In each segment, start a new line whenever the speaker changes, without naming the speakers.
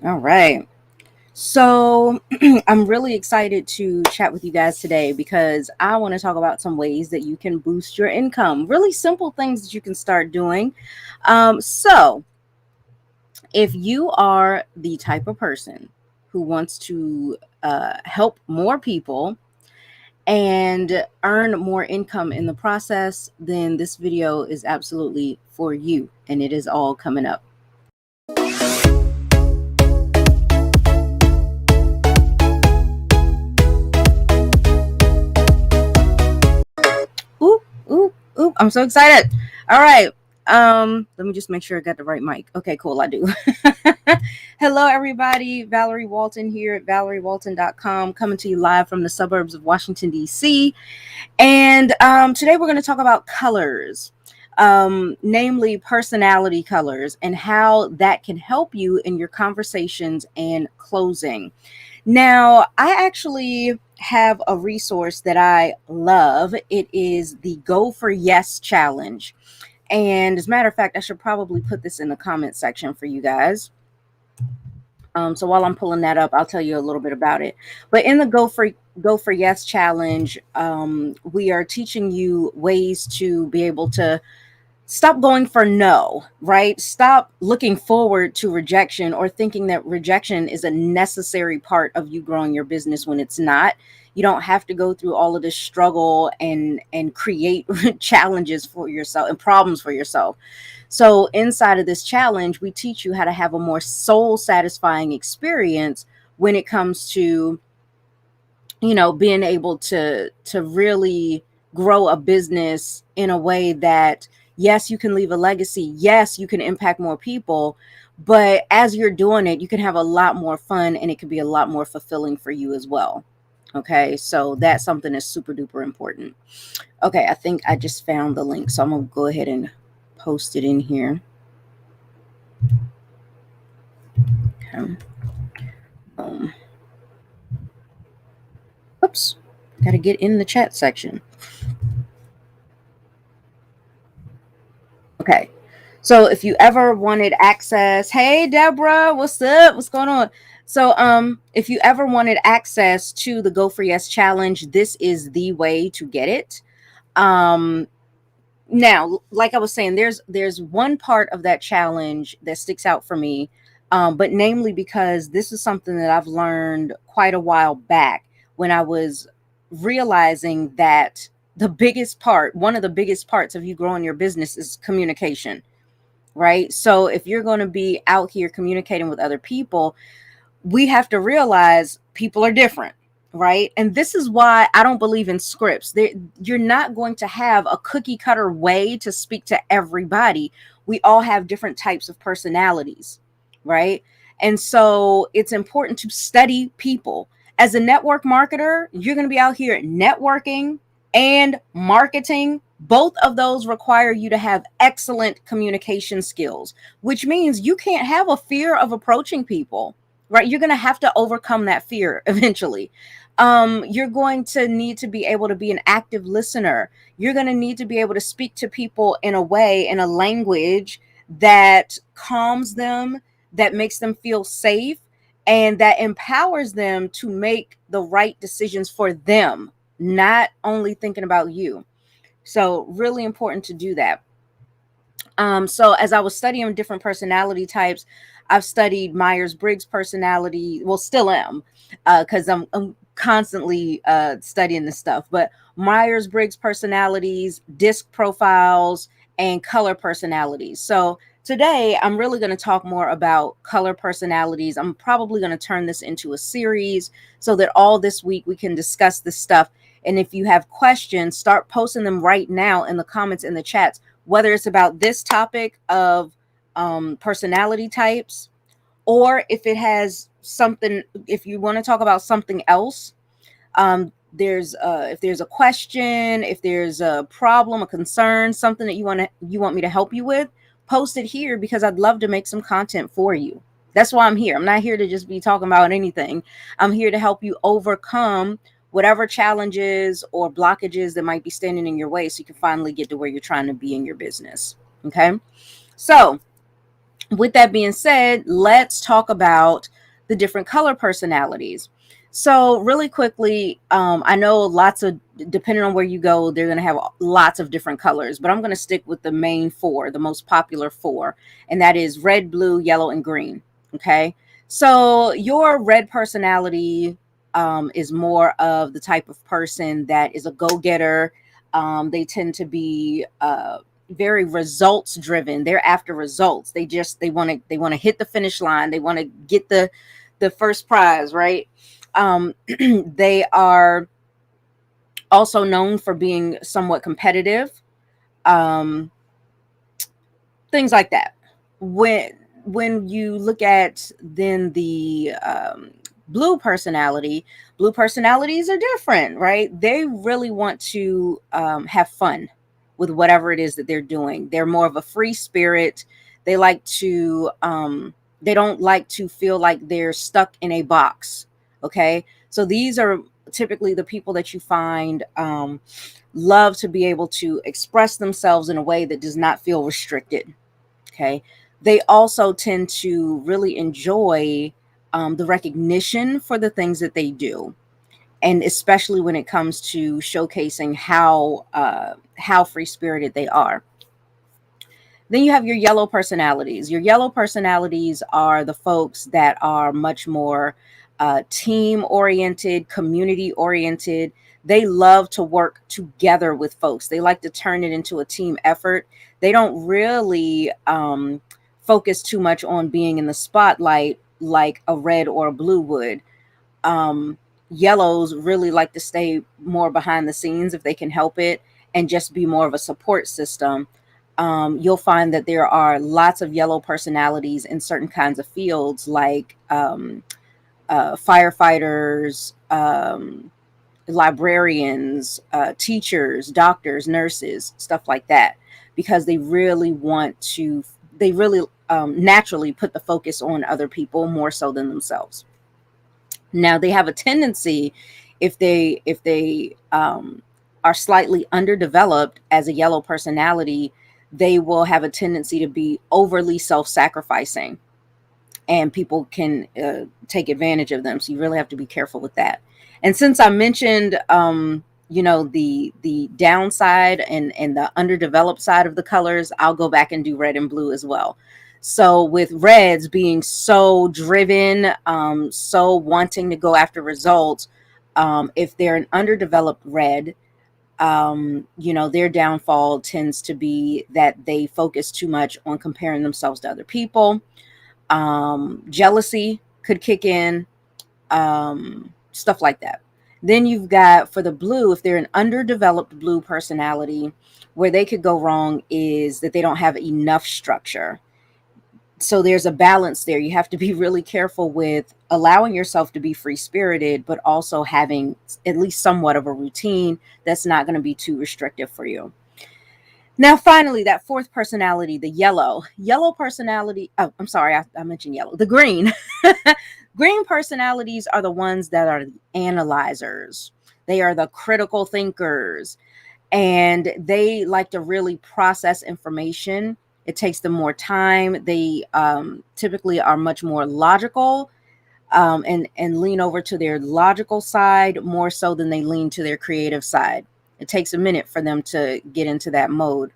All right. So, I'm really excited to chat with you guys today because I want to talk about some ways that you can boost your income. Really simple things that you can start doing. So, if you are the type of person who wants to help more people and earn more income in the process, then this video is absolutely for you, and it is all coming up. Ooh, ooh, ooh. I'm so excited. All right. Let me just make sure I got the right mic. Okay, cool. I do. Hello, everybody. Valerie Walton here at valeriewalton.com, coming to you live from the suburbs of Washington, D.C. And today we're going to talk about colors, namely personality colors, and how that can help you in your conversations and closing. Now, I actually have a resource that I love. It is the Go for Yes challenge. And as a matter of fact, I should probably put this in the comment section for you guys. So while I'm pulling that up, I'll tell you a little bit about it. But in the Go for Yes challenge, we are teaching you ways to be able to stop going for no, right? Stop looking forward to rejection or thinking that rejection is a necessary part of you growing your business when it's not. You don't have to go through all of this struggle and create challenges for yourself and problems for yourself. So inside of this challenge, we teach you how to have a more soul satisfying experience when it comes to, being able to really grow a business in a way that, yes, you can leave a legacy, yes, you can impact more people, but as you're doing it, you can have a lot more fun and it can be a lot more fulfilling for you as well. Okay, so that's something that's super duper important. Okay, I think I just found the link, so I'm gonna go ahead and post it in here. Okay. um, Oops, gotta get in the chat section. Okay. So if you ever wanted access, hey Deborah, what's up? What's going on? So if you ever wanted access to the Go for Yes challenge, this is the way to get it. Um Now, like I was saying, there's one part of that challenge that sticks out for me. But namely because this is something that I've learned quite a while back when I was realizing that one of the biggest parts of you growing your business is communication, right? So if you're going to be out here communicating with other people, we have to realize people are different, right? And this is why I don't believe in scripts. You're not going to have a cookie cutter way to speak to everybody. We all have different types of personalities, right? And so it's important to study people. As a network marketer, you're going to be out here networking and marketing. Both of those require you to have excellent communication skills, which means you can't have a fear of approaching people, right? You're going to have to overcome that fear eventually. You're going to need to be able to be an active listener. You're going to need to be able to speak to people in a way, in a language that calms them, that makes them feel safe, and that empowers them to make the right decisions for them, not only thinking about you. So, really important to do that. So as I was studying different personality types, I've studied Myers-Briggs personality. Well, still am, because I'm constantly studying this stuff. But Myers-Briggs personalities, disc profiles, and color personalities. So today, I'm really going to talk more about color personalities. I'm probably going to turn this into a series so that all this week we can discuss this stuff. And if you have questions, start posting them right now in the comments in the chats, whether it's about this topic of personality types, or if it has something, if you want to talk about something else. There's if there's a question, if there's a problem, a concern, something that you want me to help you with, post it here because I'd love to make some content for you. That's why I'm here. I'm not here to just be talking about anything. I'm here to help you overcome whatever challenges or blockages that might be standing in your way so you can finally get to where you're trying to be in your business. Okay. So with that being said, let's talk about the different color personalities. So, really quickly, I know lots of, depending on where you go, they're going to have lots of different colors, but I'm going to stick with the main four, the most popular four, and that is red, blue, yellow, and green. Okay. So, your red personality is more of the type of person that is a go getter. They tend to be very results driven. They're after results. They want to hit the finish line. They want to get the first prize, right? They are also known for being somewhat competitive. Um, Things like that. When you look at then the blue personalities are different, right? They really want to have fun with whatever it is that they're doing. They're more of a free spirit. They like to they don't like to feel like they're stuck in a box. Okay, so these are typically the people that you find love to be able to express themselves in a way that does not feel restricted. Okay. They also tend to really enjoy the recognition for the things that they do. And especially when it comes to showcasing how free spirited they are. Then you have your yellow personalities. Your yellow personalities are the folks that are much more team oriented, community oriented. They love to work together with folks. They like to turn it into a team effort. They don't really focus too much on being in the spotlight like a red or a blue would. Um, Yellows really like to stay more behind the scenes if they can help it and just be more of a support system. You'll find that there are lots of yellow personalities in certain kinds of fields like firefighters, librarians, teachers, doctors, nurses, stuff like that, because they really naturally put the focus on other people more so than themselves. Now they have a tendency, if they are slightly underdeveloped as a yellow personality, they will have a tendency to be overly self-sacrificing, and people can take advantage of them. So you really have to be careful with that. And since I mentioned, the downside and the underdeveloped side of the colors, I'll go back and do red and blue as well. So with reds being so driven, so wanting to go after results, if they're an underdeveloped red, their downfall tends to be that they focus too much on comparing themselves to other people. Jealousy could kick in, stuff like that. Then you've got for the blue, if they're an underdeveloped blue personality, where they could go wrong is that they don't have enough structure. So there's a balance there. You have to be really careful with allowing yourself to be free spirited, but also having at least somewhat of a routine that's not going to be too restrictive for you. Now, finally, that fourth personality, the yellow personality. Oh, I'm sorry, I mentioned yellow. The green. Green personalities are the ones that are the analyzers. They are the critical thinkers, and they like to really process information. It takes them more time. They typically are much more logical, and lean over to their logical side more so than they lean to their creative side. It takes a minute for them to get into that mode.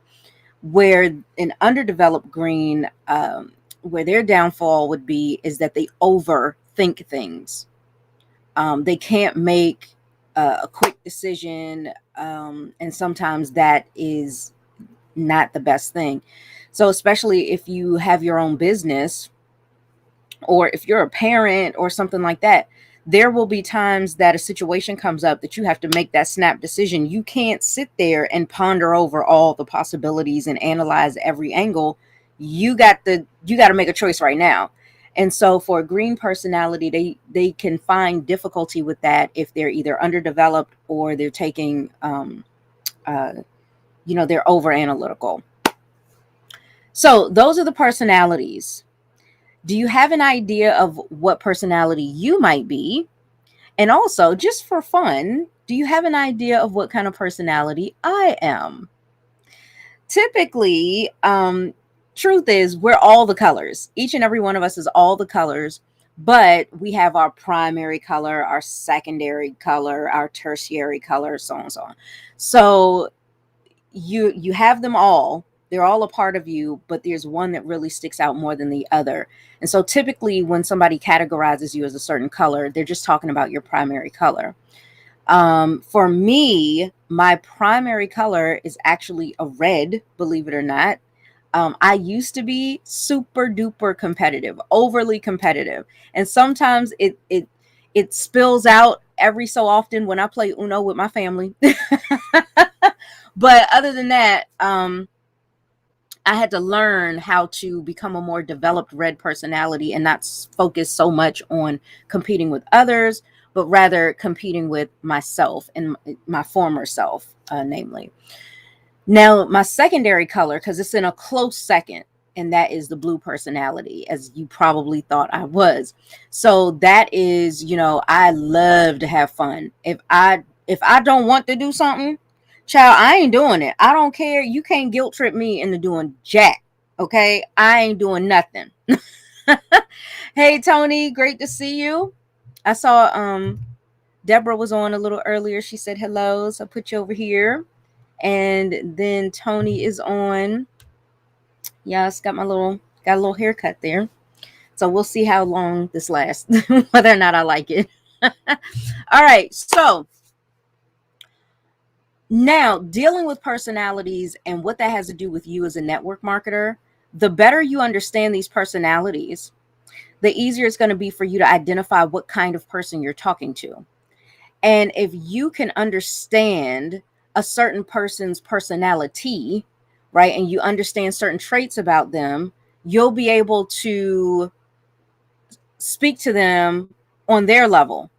Where an underdeveloped green, where their downfall would be, is that they overthink things. They can't make a quick decision, and sometimes that is not the best thing. So, especially if you have your own business, or if you're a parent or something like that, there will be times that a situation comes up that you have to make that snap decision. You can't sit there and ponder over all the possibilities and analyze every angle. You got to make a choice right now. And so for a green personality, they can find difficulty with that if they're either underdeveloped or they're taking uh, they're over analytical. So those are the personalities. Do you have an idea of what personality you might be? And also, just for fun, do you have an idea of what kind of personality I am? Typically, truth is we're all the colors. Each and every one of us is all the colors, but we have our primary color, our secondary color, our tertiary color, so on and so on. So you have them all. They're all a part of you, but there's one that really sticks out more than the other. And so typically when somebody categorizes you as a certain color, they're just talking about your primary color. For me, my primary color is actually a red, believe it or not. I used to be super duper competitive, overly competitive, and sometimes it spills out every so often when I play Uno with my family. But other than that, I had to learn how to become a more developed red personality and not focus so much on competing with others, but rather competing with myself and my former self, namely. Now, my secondary color, because it's in a close second, and that is the blue personality, as you probably thought I was. So that is, I love to have fun. If I don't want to do something, child, I ain't doing it. I don't care. You can't guilt trip me into doing jack. Okay, I ain't doing nothing. Hey Tony, great to see you. I saw Deborah was on a little earlier. She said hello, so I put you over here. And then Tony is on. Yes, got a little haircut there. So we'll see how long this lasts, whether or not I like it. All right, so now dealing with personalities and what that has to do with you as a network marketer, the better you understand these personalities, the easier it's going to be for you to identify what kind of person you're talking to. And if you can understand a certain person's personality, right, and you understand certain traits about them, you'll be able to speak to them on their level.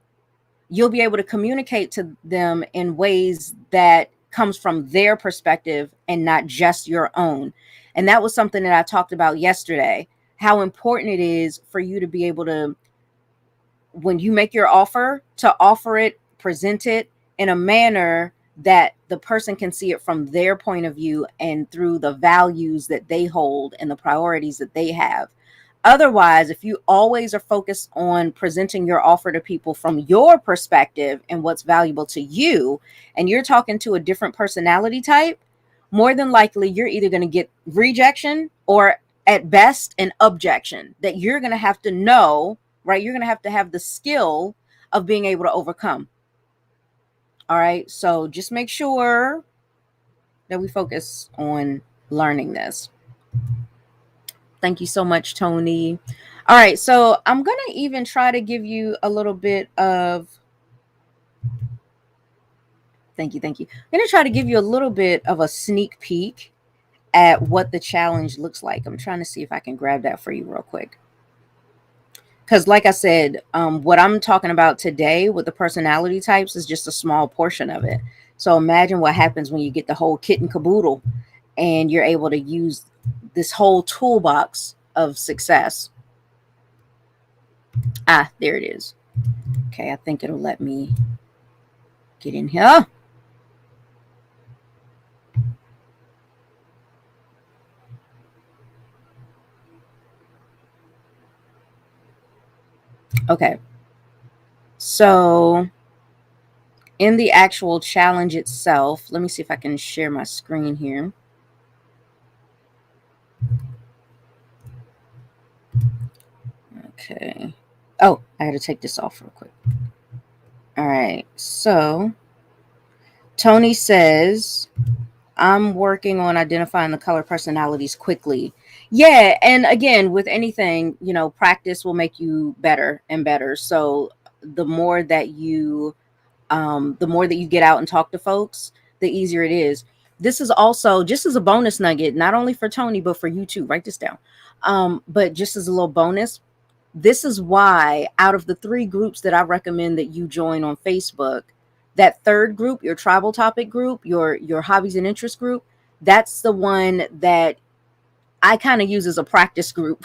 You'll be able to communicate to them in ways that comes from their perspective and not just your own. And that was something that I talked about yesterday, how important it is for you to be able to, when you make your offer, to offer it, present it in a manner that the person can see it from their point of view and through the values that they hold and the priorities that they have. Otherwise, if you always are focused on presenting your offer to people from your perspective and what's valuable to you, and you're talking to a different personality type, more than likely you're either going to get rejection or at best an objection that you're going to have to know, right? You're going to have the skill of being able to overcome. All right. So just make sure that we focus on learning this. Thank you so much, Tony. All right. So I'm going to even try to give you a little bit of. Thank you. I'm going to try to give you a little bit of a sneak peek at what the challenge looks like. I'm trying to see if I can grab that for you real quick. Because like I said, what I'm talking about today with the personality types is just a small portion of it. So imagine what happens when you get the whole kit and caboodle and you're able to use this whole toolbox of success. Ah, there it is. Okay, I think it'll let me get in here. Okay. So in the actual challenge itself, let me see if I can share my screen here. Okay. Oh, I had to take this off real quick. All right. So Tony says, I'm working on identifying the color personalities quickly. Yeah. And again, with anything, practice will make you better and better. So the more that you get out and talk to folks, the easier it is. This is also just as a bonus nugget, not only for Tony, but for you too. Write this down. But just as a little bonus, this is why out of the 3 groups that I recommend that you join on Facebook, that third group, your tribal topic group, your hobbies and interest group, that's the one that I kind of use as a practice group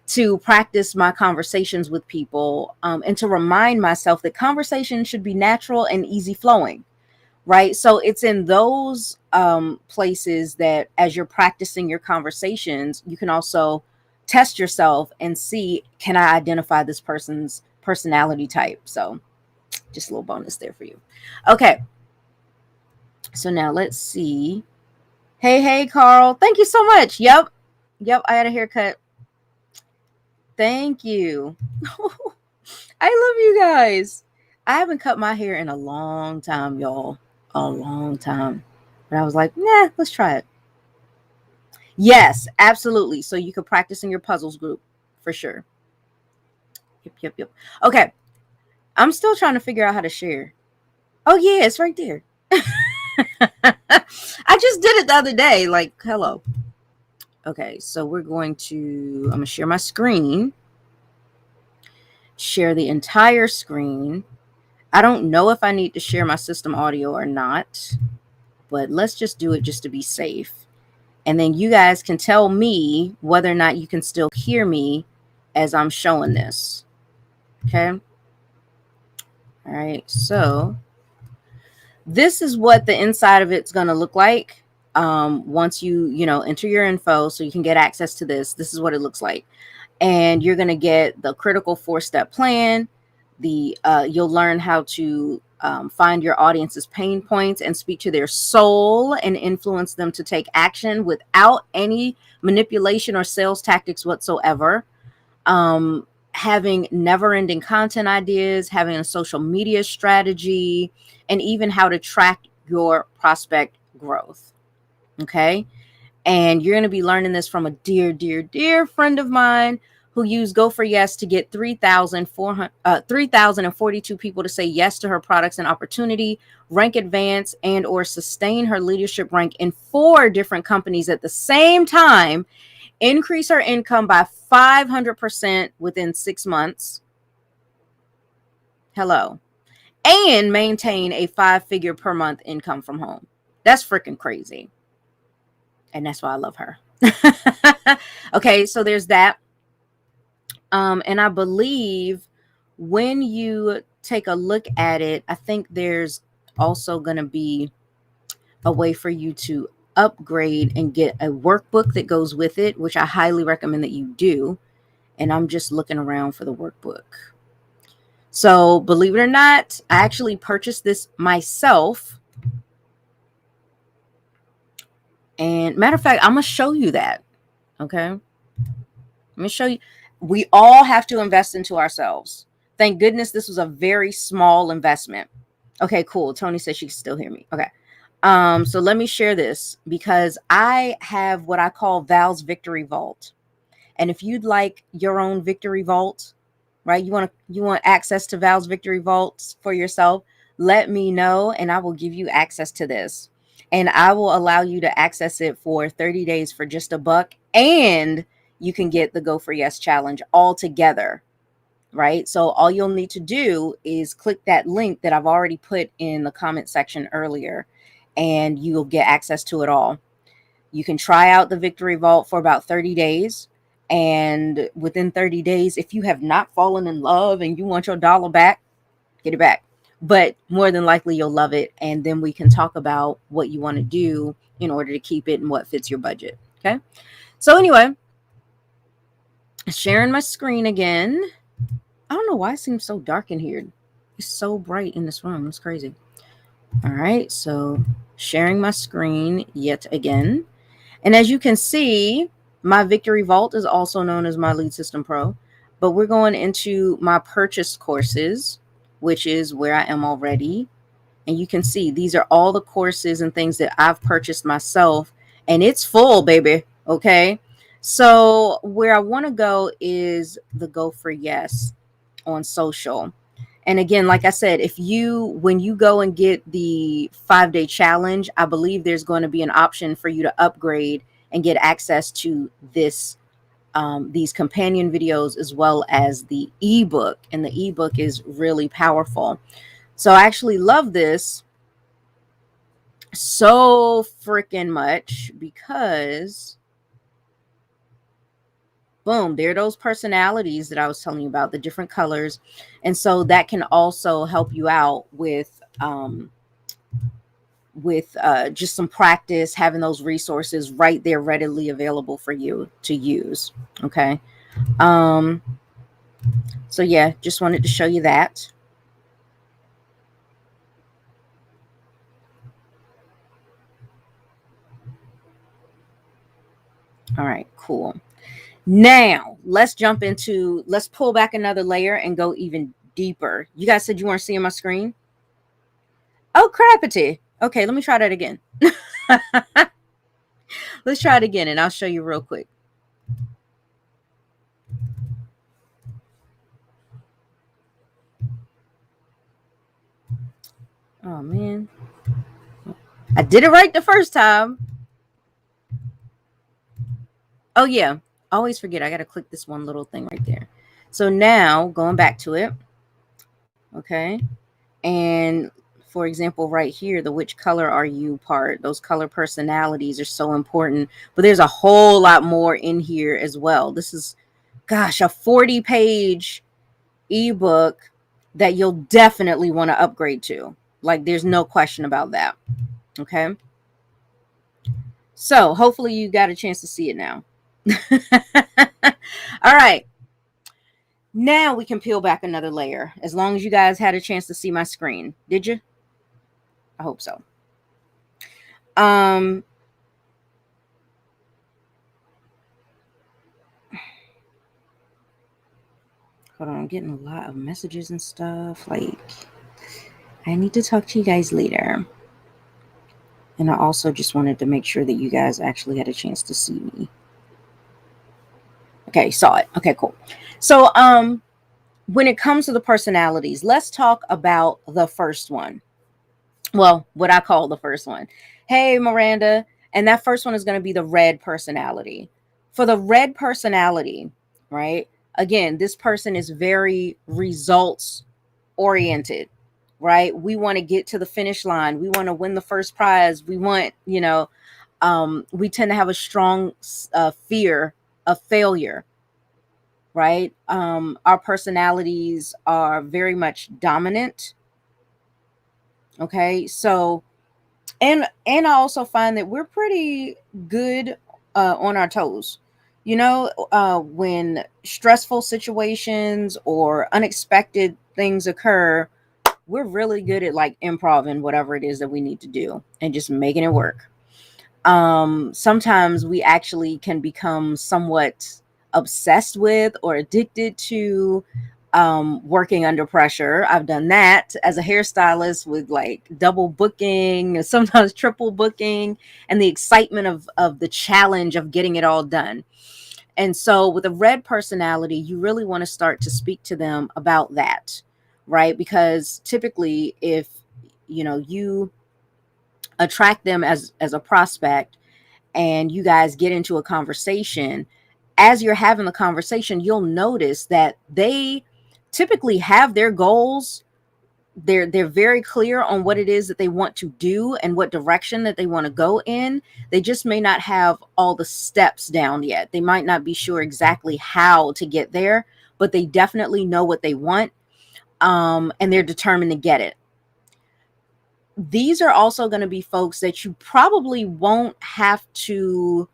to practice my conversations with people, and to remind myself that conversation should be natural and easy flowing. right? So it's in those places that as you're practicing your conversations, you can also test yourself and see, can I identify this person's personality type? So just a little bonus there for you. Okay, so now let's see. Hey, Carl. Thank you so much. Yep, I had a haircut. Thank you. I love you guys. I haven't cut my hair in a long time, y'all. A long time. But I was like, nah, let's try it. Yes, absolutely. So you could practice in your puzzles group for sure. Yep. Okay. I'm still trying to figure out how to share. Oh, yeah, it's right there. I just did it the other day. Like, hello. Okay, so we're going to, I'm going to share my screen, share the entire screen. I don't know if I need to share my system audio or not, but let's just do it just to be safe. And then you guys can tell me whether or not you can still hear me as I'm showing this. Okay. All right. So this is what the inside of it's going to look like. Once you enter your info so you can get access to this is what it looks like. And you're going to get the critical 4-step plan. You'll learn how to find your audience's pain points and speak to their soul and influence them to take action without any manipulation or sales tactics whatsoever. Having never-ending content ideas, having a social media strategy, and even how to track your prospect growth. Okay. And you're going to be learning this from a dear friend of mine who used Go for Yes to get 3,042 people to say yes to her products and opportunity, rank advance, and or sustain her leadership rank in 4 different companies at the same time, increase her income by 500% within 6 months. Hello. And maintain a 5-figure per month income from home. That's freaking crazy. And that's why I love her. Okay, so there's that. And I believe when you take a look at it, I think there's also going to be a way for you to upgrade and get a workbook that goes with it, which I highly recommend that you do. And I'm just looking around for the workbook. So believe it or not, I actually purchased this myself. And matter of fact, I'm going to show you that. Okay. Let me show you. We all have to invest into ourselves. Thank goodness this was a very small investment. Okay, cool. Tony says she can still hear me. Okay. So let me share this because I have what I call Val's Victory Vault. And if you'd like your own Victory Vault, right? You want access to Val's Victory Vaults for yourself, let me know and I will give you access to this. And I will allow you to access it for 30 days for just $1. And you can get the Go for Yes challenge all together, right? So all you'll need to do is click that link that I've already put in the comment section earlier, and you'll get access to it all. You can try out the Victory Vault for about 30 days. And within 30 days, if you have not fallen in love and you want your dollar back, get it back. But more than likely, you'll love it. And then we can talk about what you want to do in order to keep it and what fits your budget. Okay. So anyway, sharing my screen again. I don't know why it seems so dark in here. It's so bright in this room. It's crazy. All right. So sharing my screen yet again. And as you can see, my Victory Vault is also known as my Lead System Pro, but we're going into my purchased courses, which is where I am already. And you can see these are all the courses and things that I've purchased myself, and it's full, baby. Okay. So where I want to go is the Go for Yes on social. And again, like I said, when you go and get the 5-day challenge, I believe there's going to be an option for you to upgrade and get access to these companion videos as well as the ebook. And the ebook is really powerful. So I actually love this so freaking much because boom, there are those personalities that I was telling you about, the different colors. And so that can also help you out with with just some practice, having those resources right there readily available for you to use. Okay. So yeah, just wanted to show you that. All right, cool. Now let's pull back another layer and go even deeper. You guys said you weren't seeing my screen. Oh, crappity. Okay, let me try that again. Let's try it again and I'll show you real quick. Oh man. I did it right the first time. Oh yeah. I always forget I gotta click this one little thing right there. So now going back to it. Okay. And for example, right here, the which color are you part, those color personalities are so important. But there's a whole lot more in here as well. This is, gosh, a 40-page ebook that you'll definitely want to upgrade to. Like, there's no question about that. Okay. So hopefully you got a chance to see it now. All right. Now we can peel back another layer. As long as you guys had a chance to see my screen. Did you? I hope so. Hold on, I'm getting a lot of messages and stuff. Like, I need to talk to you guys later. And I also just wanted to make sure that you guys actually had a chance to see me. Okay, saw it. Okay, cool. So, when it comes to the personalities, let's talk about the first one. Well, what I call the first one. Hey, Miranda. And that first one is going to be the red personality. For the red personality, right? Again, this person is very results oriented, right? We want to get to the finish line. We want to win the first prize. We want, we tend to have a strong fear of failure, right? Our personalities are very much dominant. Okay, so and I also find that we're pretty good on our toes. When stressful situations or unexpected things occur, we're really good at like improv and whatever it is that we need to do and just making it work. Sometimes we actually can become somewhat obsessed with or addicted to working under pressure. I've done that as a hairstylist with like double booking, sometimes triple booking, and the excitement of the challenge of getting it all done. And so with a red personality, you really want to start to speak to them about that, right? Because typically if you attract them as a prospect and you guys get into a conversation, as you're having the conversation, you'll notice that they typically have their goals. They're very clear on what it is that they want to do and what direction that they want to go in. They just may not have all the steps down yet. They might not be sure exactly how to get there, but they definitely know what they want, and they're determined to get it. These are also going to be folks that you probably won't have to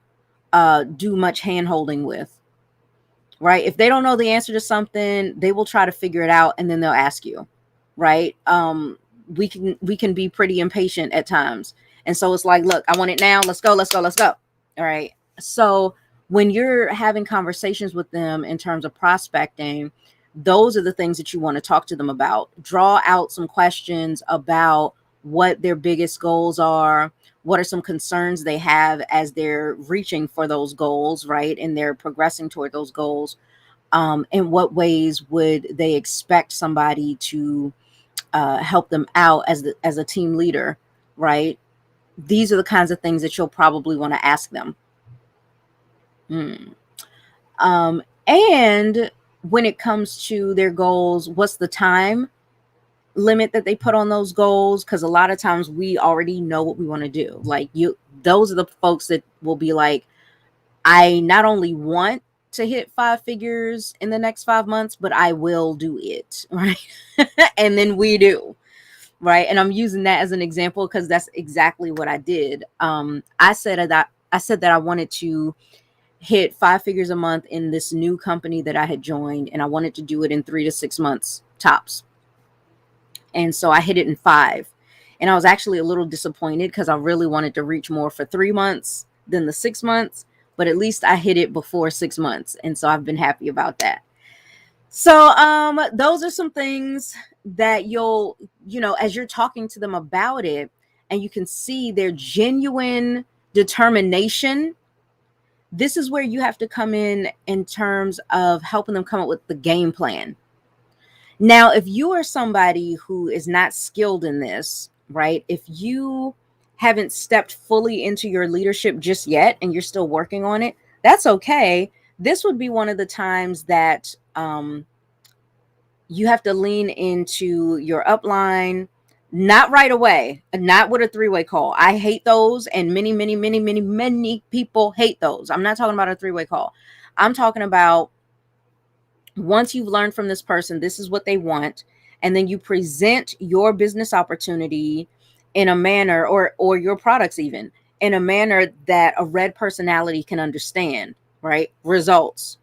do much hand holding with, right? If they don't know the answer to something, they will try to figure it out and then they'll ask you, right? We can be pretty impatient at times. And so it's like, look, I want it now. Let's go, let's go, let's go. All right. So when you're having conversations with them in terms of prospecting, those are the things that you want to talk to them about. Draw out some questions about what their biggest goals are. What are some concerns they have as they're reaching for those goals, right? And they're progressing toward those goals. In what ways would they expect somebody to help them out as a team leader, right? These are the kinds of things that you'll probably want to ask them. And when it comes to their goals, what's the time limit that they put on those goals? Because a lot of times we already know what we want to do. Like those are the folks that will be like, I not only want to hit 5 figures in the next 5 months, but I will do it, right? And then we do. right? And I'm using that as an example because that's exactly what I did. I said that I wanted to hit 5 figures a month in this new company that I had joined, and I wanted to do it in 3 to 6 months tops. And so I hit it in 5. And I was actually a little disappointed because I really wanted to reach more for 3 months than the 6 months, but at least I hit it before 6 months. And so I've been happy about that. So those are some things that as you're talking to them about it and you can see their genuine determination, this is where you have to come in terms of helping them come up with the game plan. Now, if you are somebody who is not skilled in this, right? If you haven't stepped fully into your leadership just yet and you're still working on it, that's okay. This would be one of the times that you have to lean into your upline, not right away, not with a 3-way call. I hate those, and many people hate those. I'm not talking about a 3-way call. I'm talking about once you've learned from this person, this is what they want, and then you present your business opportunity in a manner, or your products even, in a manner that a red personality can understand, right? Results.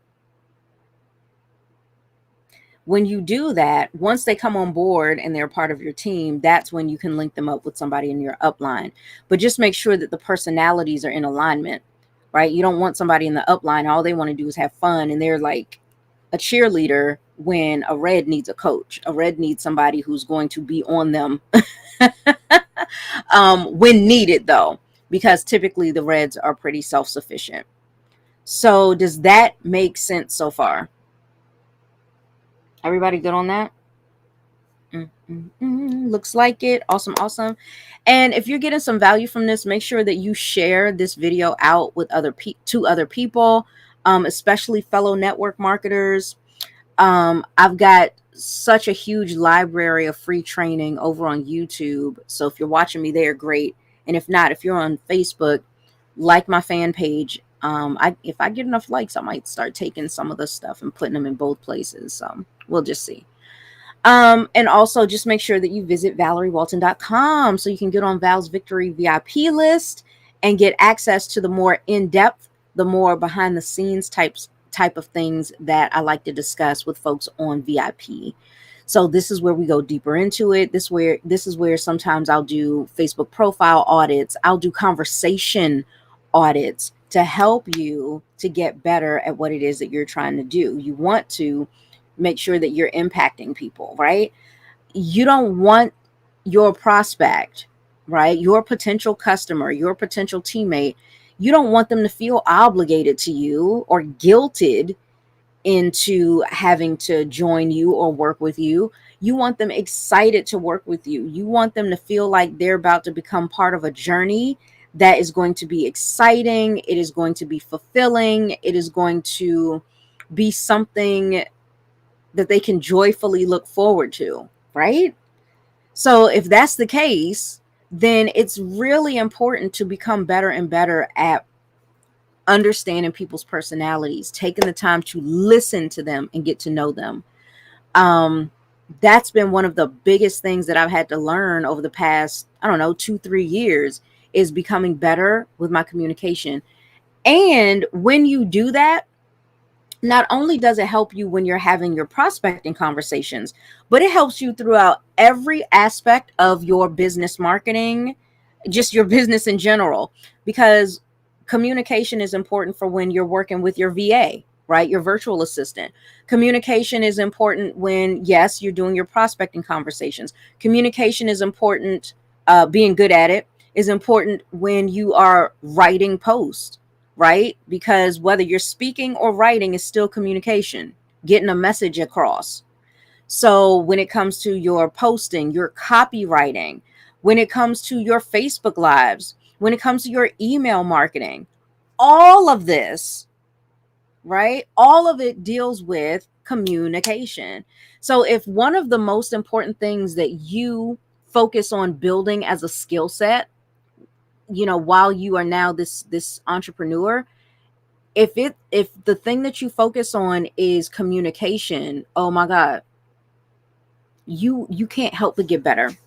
When you do that, once they come on board and they're part of your team, that's when you can link them up with somebody in your upline. But just make sure that the personalities are in alignment, right? You don't want somebody in the upline, all they want to do is have fun, and they're like a cheerleader, when a red needs a coach. A red needs somebody who's going to be on them when needed, though, because typically the reds are pretty self-sufficient. So does that make sense so far? Everybody good on that? Looks like it. Awesome. And if you're getting some value from this, make sure that you share this video out with to other people, especially fellow network marketers. I've got such a huge library of free training over on YouTube. So if you're watching me there, great. And if not, if you're on Facebook, like my fan page. If I get enough likes, I might start taking some of the stuff and putting them in both places. So we'll just see. And also just make sure that you visit ValerieWalton.com so you can get on Val's Victory VIP list and get access to the more in-depth, the more behind the scenes type of things that I like to discuss with folks on VIP. So this is where we go deeper into it. This is where sometimes I'll do Facebook profile audits. I'll do conversation audits to help you to get better at what it is that you're trying to do. You want to make sure that you're impacting people, right? You don't want your prospect, right? Your potential customer, your potential teammate, you don't want them to feel obligated to you or guilted into having to join you or work with you. You want them excited to work with you. You want them to feel like they're about to become part of a journey that is going to be exciting. It is going to be fulfilling. It is going to be something that they can joyfully look forward to, right? So if that's the case, then it's really important to become better and better at understanding people's personalities, taking the time to listen to them and get to know them. That's been one of the biggest things that I've had to learn over the past, 2-3 years, is becoming better with my communication. And when you do that, not only does it help you when you're having your prospecting conversations, but it helps you throughout every aspect of your business marketing, just your business in general, because communication is important for when you're working with your VA, right? Your virtual assistant. Communication is important when, yes, you're doing your prospecting conversations. Communication is important. Being good at it is important when you are writing posts, right? Because whether you're speaking or writing is still communication, getting a message across. So when it comes to your posting, your copywriting, when it comes to your Facebook lives, when it comes to your email marketing, all of this, right? All of it deals with communication. So if one of the most important things that you focus on building as a skill set, while you are now this entrepreneur, if the thing that you focus on is communication, oh my God, you can't help but get better.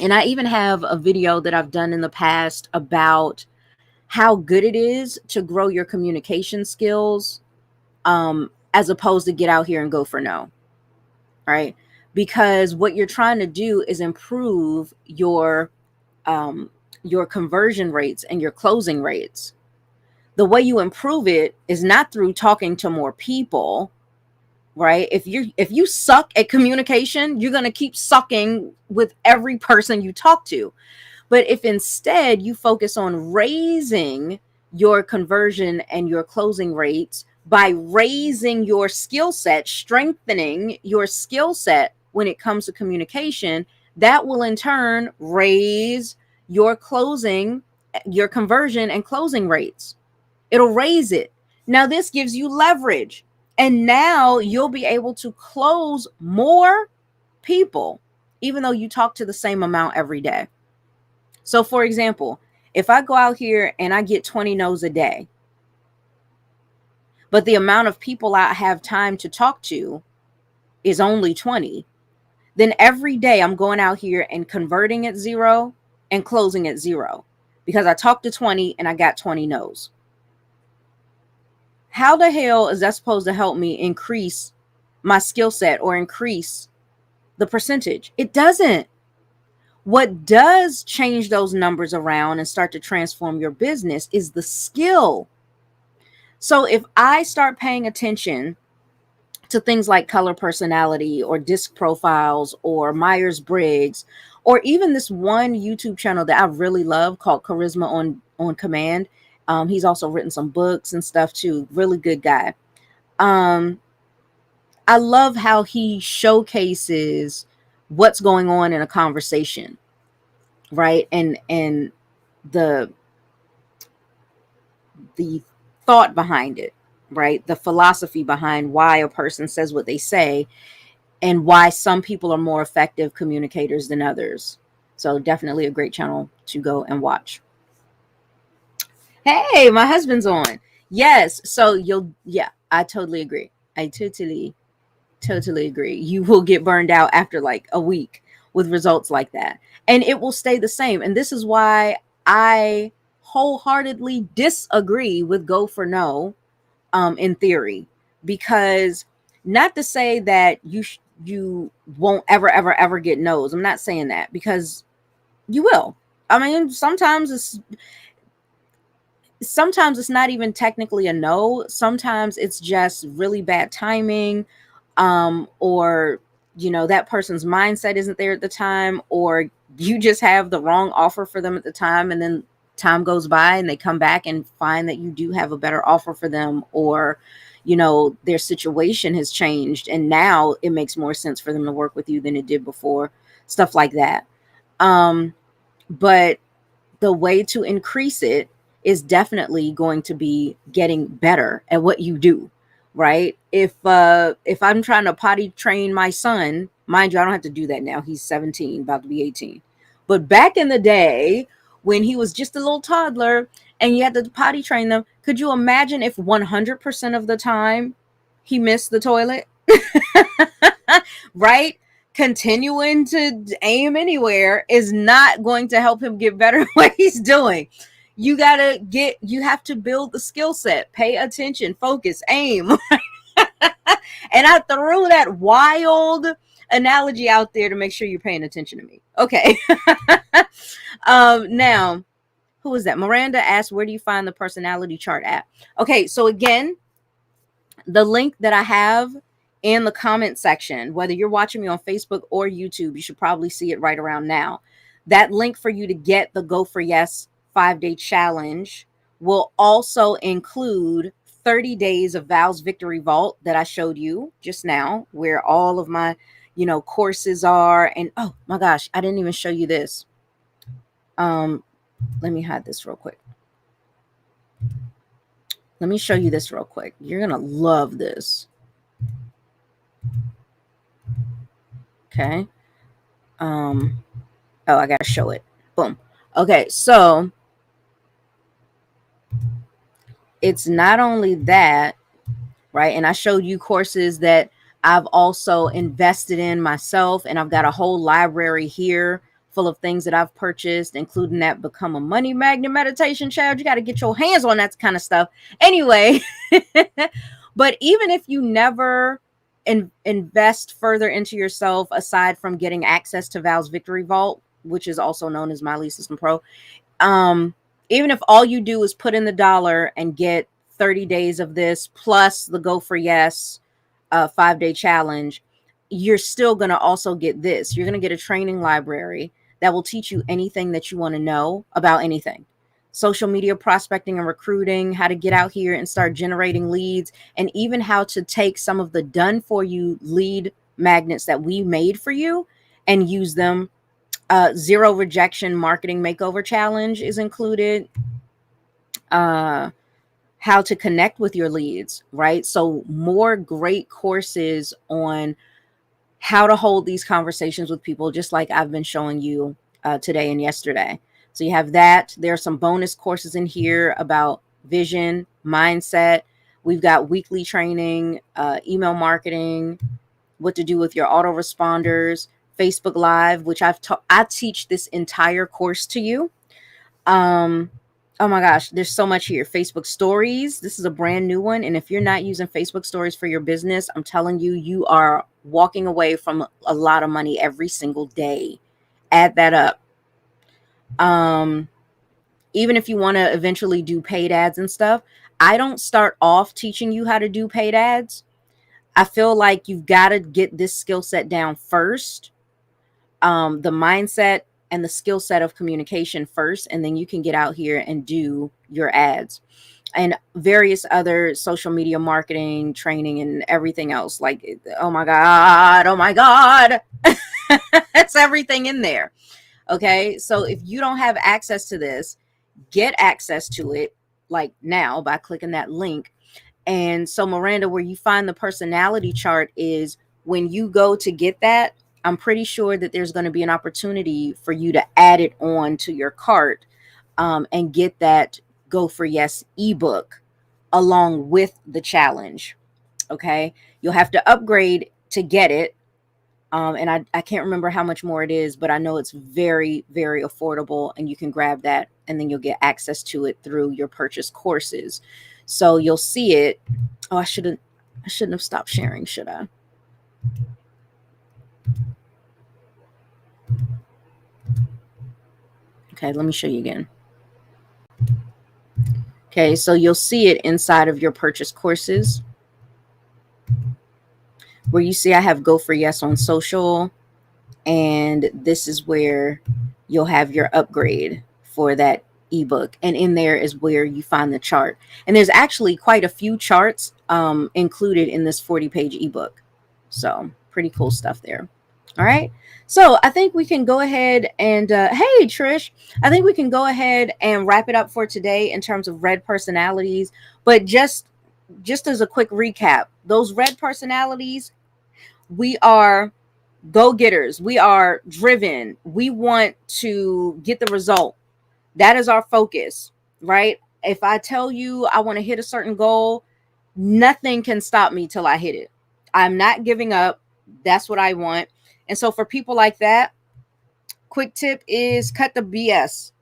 And I even have a video that I've done in the past about how good it is to grow your communication skills, as opposed to get out here and go for no, right? Because what you're trying to do is improve um, your conversion rates and your closing rates. The way you improve it is not through talking to more people, right? If you suck at communication, you're going to keep sucking with every person you talk to. But if instead you focus on raising your conversion and your closing rates by raising your skill set, strengthening your skill set when it comes to communication, that will in turn raise your closing, your conversion and closing rates. It'll raise it. Now, this gives you leverage. And now you'll be able to close more people, even though you talk to the same amount every day. So, for example, if I go out here and I get 20 no's a day, but the amount of people I have time to talk to is only 20, then every day I'm going out here and converting at 0 and closing at 0 because I talked to 20 and I got 20 no's. How the hell is that supposed to help me increase my skill set or increase the percentage? It doesn't. What does change those numbers around and start to transform your business is the skill. So if I start paying attention to things like color personality or disc profiles or Myers-Briggs, or even this one YouTube channel that I really love called Charisma on Command. He's also written some books and stuff too. Really good guy. I love how he showcases what's going on in a conversation, right? And the the thought behind it, right? The philosophy behind why a person says what they say and why some people are more effective communicators than others. So definitely a great channel to go and watch. Hey, my husband's on. Yes. So yeah, I totally agree. I totally agree. You will get burned out after like a week with results like that. And it will stay the same. And this is why I wholeheartedly disagree with go for no, in theory, because not to say that you won't ever get no's. I'm not saying that, because you will. I mean, sometimes it's not even technically a no. Sometimes it's just really bad timing, or that person's mindset isn't there at the time, or you just have the wrong offer for them at the time, and then time goes by and they come back and find that you do have a better offer for them, or their situation has changed and now it makes more sense for them to work with you than it did before, stuff like that. But the way to increase it is definitely going to be getting better at what you do, right? If I'm trying to potty train my son, mind you, I don't have to do that now. He's 17, about to be 18. But back in the day when he was just a little toddler and you had to potty train them, could you imagine if 100% of the time he missed the toilet? Right? Continuing to aim anywhere is not going to help him get better at what he's doing. You have to build the skill set, pay attention, focus, aim. And I threw that wild analogy out there to make sure you're paying attention to me. Okay. Now, who is that? Miranda asked, where do you find the personality chart at? Okay, so again, the link that I have in the comment section, whether you're watching me on Facebook or YouTube, you should probably see it right around now. That link for you to get the Go for Yes 5-day challenge will also include 30 days of Val's Victory Vault that I showed you just now, where all of my, courses are. And oh my gosh, I didn't even show you this. Let me hide this real quick. Let me show you this real quick. You're going to love this. Okay. Oh, I got to show it. Boom. Okay. So it's not only that, right? And I showed you courses that I've also invested in myself, and I've got a whole library here full of things that I've purchased, including that Become a Money Magnet meditation challenge. You got to get your hands on that kind of stuff. Anyway, but even if you never invest further into yourself, aside from getting access to Val's Victory Vault, which is also known as My Lead System Pro, even if all you do is put in the dollar and get 30 days of this plus the Go for Yes 5-day challenge, you're still going to also get this. You're going to get a training library that will teach you anything that you want to know about anything. Social media prospecting and recruiting, how to get out here and start generating leads, and even how to take some of the done for you lead magnets that we made for you and use them. Zero rejection marketing makeover challenge is included. How to connect with your leads, right? So more great courses on how to hold these conversations with people, just like I've been showing you today and yesterday. So you have that. There are some bonus courses in here about vision, mindset. We've got weekly training, email marketing, what to do with your autoresponders, Facebook Live, which I teach this entire course to you. Oh my gosh, there's so much here. Facebook Stories. This is a brand new one. And if you're not using Facebook Stories for your business, I'm telling you, you are walking away from a lot of money every single day. Add that up. Even if you want to eventually do paid ads and stuff, I don't start off teaching you how to do paid ads. I feel like you've got to get this skill set down first. The mindset and the skill set of communication first, and then you can get out here and do your ads and various other social media marketing training and everything else. Like, oh my God, it's everything in there. Okay. So if you don't have access to this, get access to it like now by clicking that link. And so Miranda, where you find the personality chart is when you go to get that, I'm pretty sure that there's going to be an opportunity for you to add it on to your cart and get that Go for Yes ebook along with the challenge. Okay. You'll have to upgrade to get it. And I can't remember how much more it is, but I know it's very, very affordable, and you can grab that and then you'll get access to it through your purchase courses. So you'll see it. Oh, I shouldn't have stopped sharing, should I? Okay, let me show you again. Okay, so you'll see it inside of your purchase courses where you see I have Go for Yes on social, and this is where you'll have your upgrade for that ebook, and in there is where you find the chart, and there's actually quite a few charts included in this 40-page ebook. So pretty cool stuff there. All right, so I think we can go ahead and hey Trish, I think we can go ahead and wrap it up for today in terms of red personalities. But just as a quick recap, those red personalities, we are go-getters, we are driven, we want to get the result. That is our focus, right? If I tell you I want to hit a certain goal, nothing can stop me till I hit it. I'm not giving up. That's what I want. And so for people like that, quick tip is cut the BS.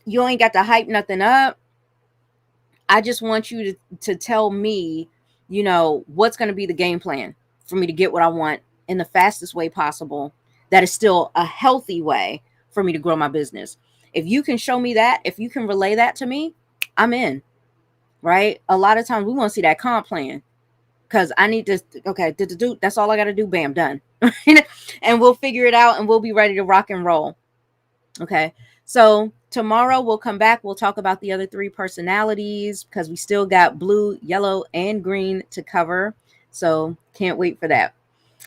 You ain't got to hype nothing up. I just want you to tell me, what's going to be the game plan for me to get what I want in the fastest way possible. That is still a healthy way for me to grow my business. If you can show me that, if you can relay that to me, I'm in, right? A lot of times we want to see that comp plan because I need to, okay, that's all I got to do. Bam, done. And we'll figure it out and we'll be ready to rock and roll. Okay. So tomorrow we'll come back. We'll talk about the other 3 personalities because we still got blue, yellow, and green to cover. So can't wait for that.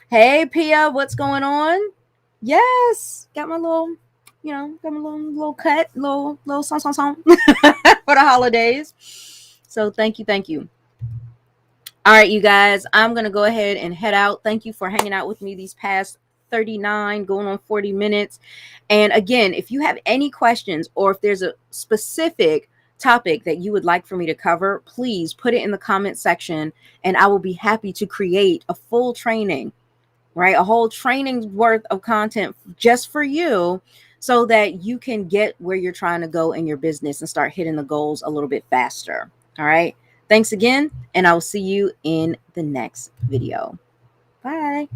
Hey, Pia, what's going on? Yes. Got my little, got my little cut, little song for the holidays. So thank you. All right, you guys, I'm going to go ahead and head out. Thank you for hanging out with me these past 39 going on 40 minutes. And again, if you have any questions or if there's a specific topic that you would like for me to cover, please put it in the comment section and I will be happy to create a full training right? A whole training worth of content just for you so that you can get where you're trying to go in your business and start hitting the goals a little bit faster. All right. Thanks again, and I will see you in the next video. Bye.